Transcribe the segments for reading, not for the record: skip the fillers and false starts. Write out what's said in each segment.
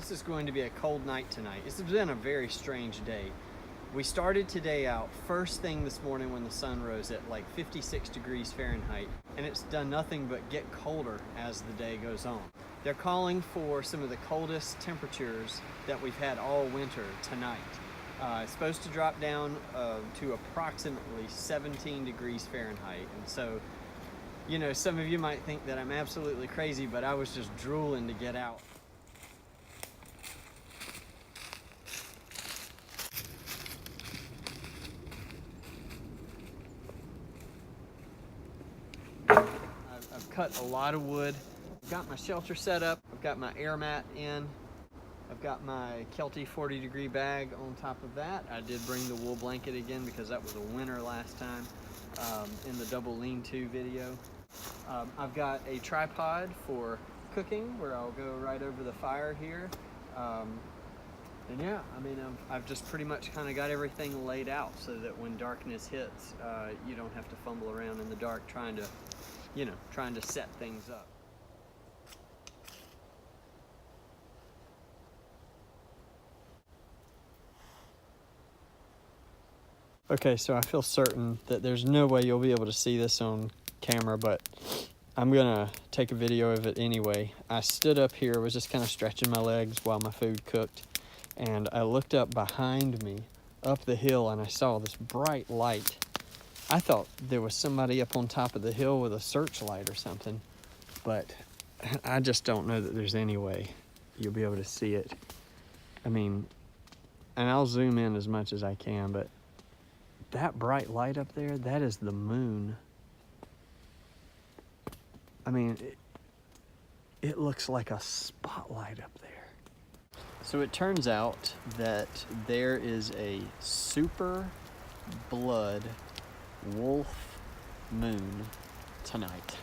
this is going to be a cold night tonight. It's been a very strange day. We started today out first thing this morning when the sun rose at like 56 degrees Fahrenheit, and it's done nothing but get colder as the day goes on. They're calling for some of the coldest temperatures that we've had all winter tonight. It's supposed to drop down to approximately 17 degrees Fahrenheit. And so, you know, some of you might think that I'm absolutely crazy, but I was just drooling to get out. I've cut a lot of wood. I've got my shelter set up. I've got my air mat in. I've got my Kelty 40-degree bag on top of that. I did bring the wool blanket again because that was a winner last time in the double lean-to video. I've got a tripod for cooking where I'll go right over the fire here. And yeah, I mean, I've just pretty much kind of got everything laid out so that when darkness hits, you don't have to fumble around in the dark trying to set things up. Okay, so I feel certain that there's no way you'll be able to see this on camera, but I'm gonna take a video of it anyway. I stood up here, was just kind of stretching my legs while my food cooked, and I looked up behind me, up the hill, and I saw this bright light. I thought there was somebody up on top of the hill with a searchlight or something, but I just don't know that there's any way you'll be able to see it. I mean, and I'll zoom in as much as I can, but that bright light up there, that is the moon. I mean, it looks like a spotlight up there. So it turns out that there is a super blood wolf moon tonight.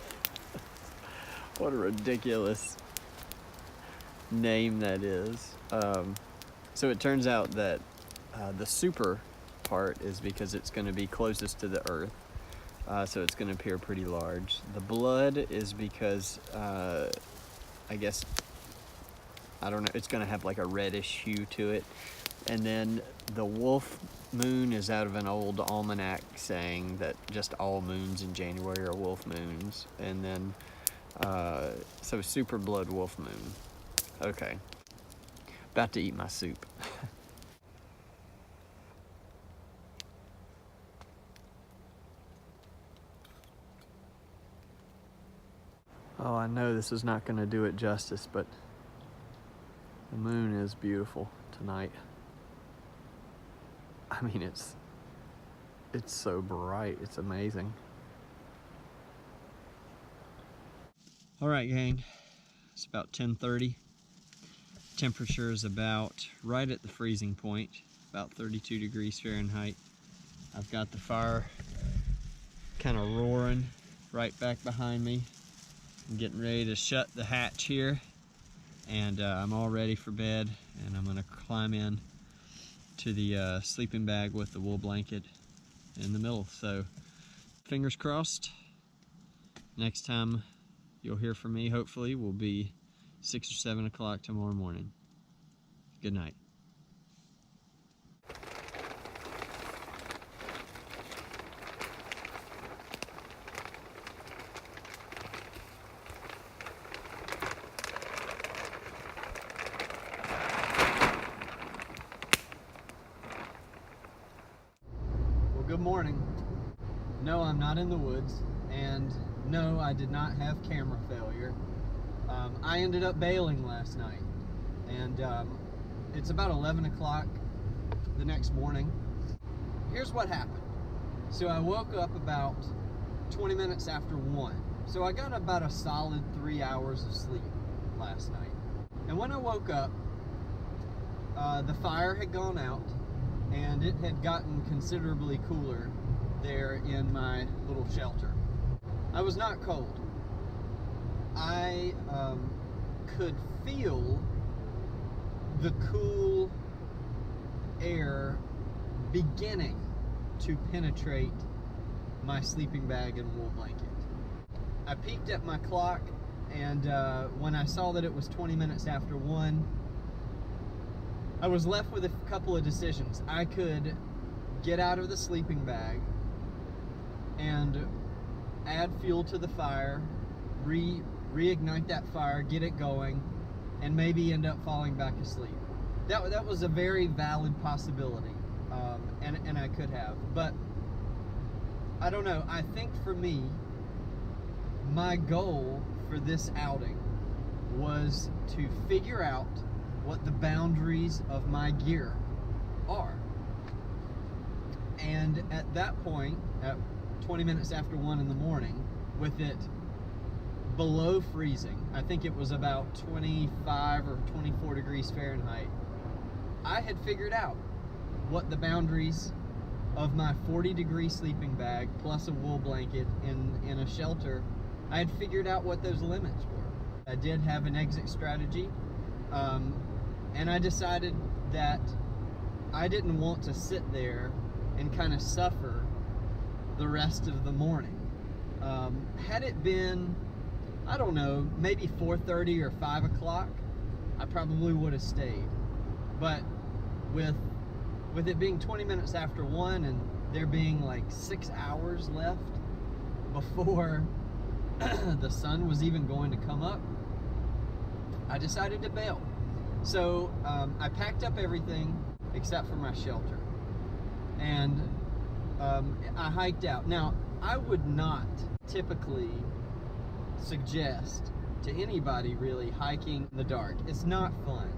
What a ridiculous name that is. So it turns out that the super part is because it's going to be closest to the earth, so it's going to appear pretty large. The blood is because I guess, I don't know, it's going to have like a reddish hue to it. And then the wolf moon is out of an old almanac saying that just all moons in January are wolf moons. And then so super blood wolf moon. Okay, about to eat my soup. Oh, I know this is not going to do it justice, but the moon is beautiful tonight. I mean, it's so bright, it's amazing. All right, gang, it's about 10:30. Temperature is about right at the freezing point, about 32 degrees Fahrenheit. I've got the fire kind of roaring right back behind me. I'm getting ready to shut the hatch here, and I'm all ready for bed, and I'm gonna climb in to the sleeping bag with the wool blanket in the middle. So fingers crossed, next time you'll hear from me hopefully will be 6 or 7 o'clock tomorrow morning. Good night. Good morning. No, I'm not in the woods, and no, I did not have camera failure. I ended up bailing last night, and it's about 11 o'clock the next morning. Here's what happened. So I woke up about 20 minutes after 1. So I got about a solid 3 hours of sleep last night. And when I woke up, the fire had gone out, and it had gotten considerably cooler there in my little shelter. I was not cold. I could feel the cool air beginning to penetrate my sleeping bag and wool blanket. I peeked at my clock, and when I saw that it was 20 minutes after 1, I was left with a couple of decisions. I could get out of the sleeping bag and add fuel to the fire, reignite that fire, get it going, and maybe end up falling back asleep. That was a very valid possibility, and I could have. But I don't know. I think for me, my goal for this outing was to figure out what the boundaries of my gear are. And at that point, at 20 minutes after 1 in the morning, with it below freezing, I think it was about 25 or 24 degrees Fahrenheit, I had figured out what the boundaries of my 40-degree sleeping bag plus a wool blanket in a shelter, I had figured out what those limits were. I did have an exit strategy, and I decided that I didn't want to sit there and kind of suffer the rest of the morning. Had it been, I don't know, maybe 4:30 or 5 o'clock, I probably would have stayed. But with it being 20 minutes after 1 and there being like 6 hours left before the sun was even going to come up, I decided to bail. So I packed up everything except for my shelter, and I hiked out. Now, I would not typically suggest to anybody really hiking in the dark. It's not fun.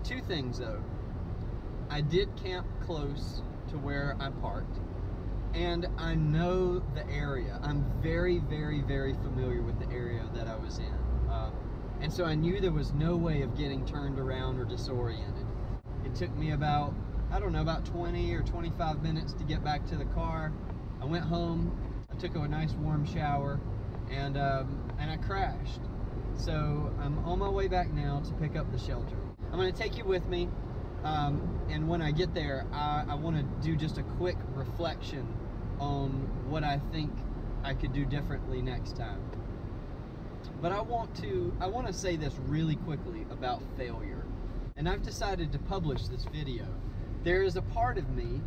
Two things though. I did camp close to where I parked, and I know the area. I'm very, very, very familiar with the area that I was in. And so I knew there was no way of getting turned around or disoriented. It took me about, I don't know, about 20 or 25 minutes to get back to the car. I went home, I took a nice warm shower, and I crashed. So I'm on my way back now to pick up the shelter. I'm gonna take you with me, and when I get there, I wanna do just a quick reflection on what I think I could do differently next time. But I want to say this really quickly about failure. And I've decided to publish this video. There is a part of me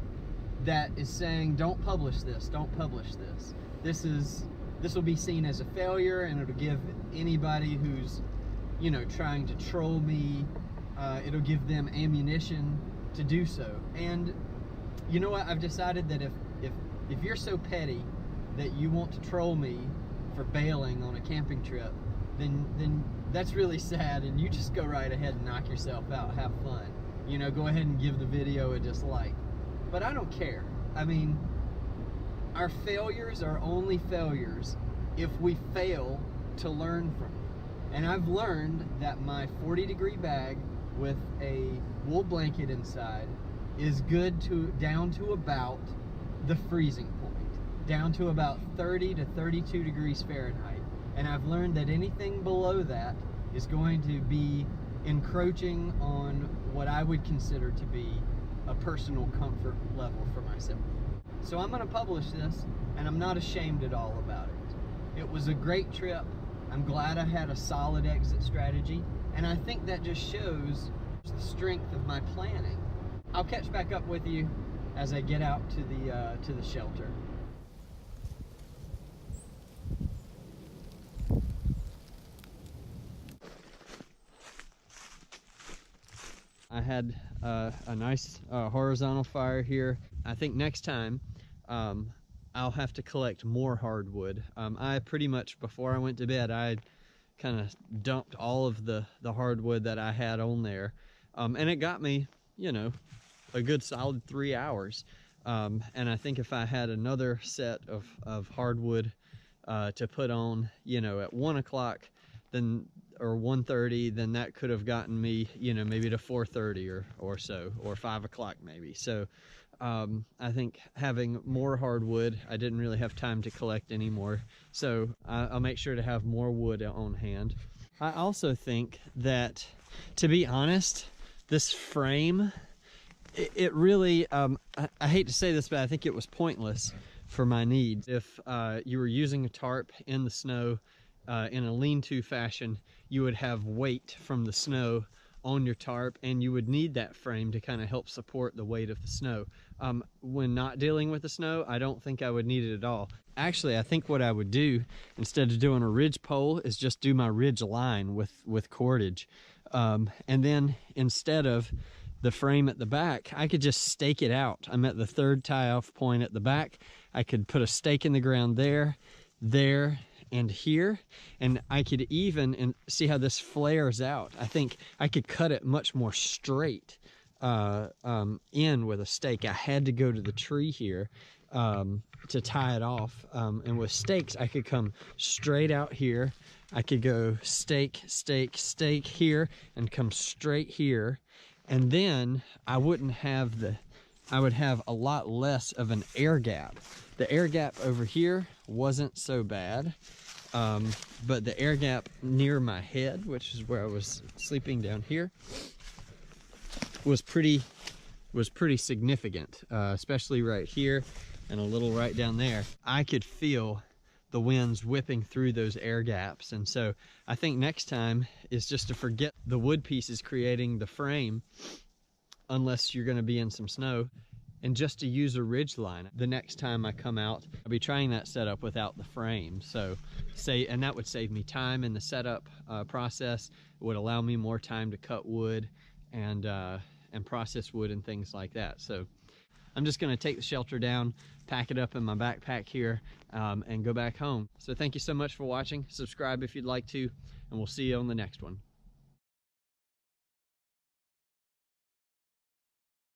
that is saying, don't publish this, don't publish this. This will be seen as a failure, and it'll give anybody who's, you know, trying to troll me, it'll give them ammunition to do so. And you know what? I've decided that if you're so petty that you want to troll me for bailing on a camping trip, then that's really sad, and you just go right ahead and knock yourself out. Have fun. You know, go ahead and give the video a dislike. But I don't care. I mean, our failures are only failures if we fail to learn from it. And I've learned that my 40-degree bag with a wool blanket inside is good down to about the freezing point, down to about 30 to 32 degrees Fahrenheit. And I've learned that anything below that is going to be encroaching on what I would consider to be a personal comfort level for myself. So I'm going to publish this, and I'm not ashamed at all about it. It was a great trip. I'm glad I had a solid exit strategy, and I think that just shows the strength of my planning. I'll catch back up with you as I get out to the shelter. I had a nice horizontal fire here. I think next time I'll have to collect more hardwood. I pretty much, before I went to bed, I kind of dumped all of the hardwood that I had on there. And it got me, you know, a good solid 3 hours. And I think if I had another set of hardwood to put on, you know, at 1 o'clock, then, or 1:30, then that could have gotten me, you know, maybe to 4:30 or so, or 5 o'clock maybe. So I think having more hardwood, I didn't really have time to collect anymore. So I'll make sure to have more wood on hand. I also think that, to be honest, this frame, it really, I hate to say this, but I think it was pointless for my needs. If you were using a tarp in the snow in a lean-to fashion, you would have weight from the snow on your tarp, and you would need that frame to kind of help support the weight of the snow. When not dealing with the snow, I don't think I would need it at all. Actually, I think what I would do instead of doing a ridge pole is just do my ridge line with cordage. And then instead of the frame at the back, I could just stake it out. I'm at the third tie-off point at the back. I could put a stake in the ground there, and here, and I could even, and see how this flares out. I think I could cut it much more straight in with a stake. I had to go to the tree here to tie it off, and with stakes I could come straight out here. I could go stake, stake, stake here and come straight here, and then I wouldn't have I would have a lot less of an air gap. The air gap over here wasn't so bad, but the air gap near my head, which is where I was sleeping down here, was pretty significant, especially right here and a little right down there. I could feel the winds whipping through those air gaps, and so I think next time is just to forget the wood pieces creating the frame, unless you're going to be in some snow, and just to use a ridge line. The next time I come out, I'll be trying that setup without the frame. So and that would save me time in the setup process. It would allow me more time to cut wood and process wood and things like that. So I'm just gonna take the shelter down, pack it up in my backpack here, and go back home. So thank you so much for watching. Subscribe if you'd like to, and we'll see you on the next one.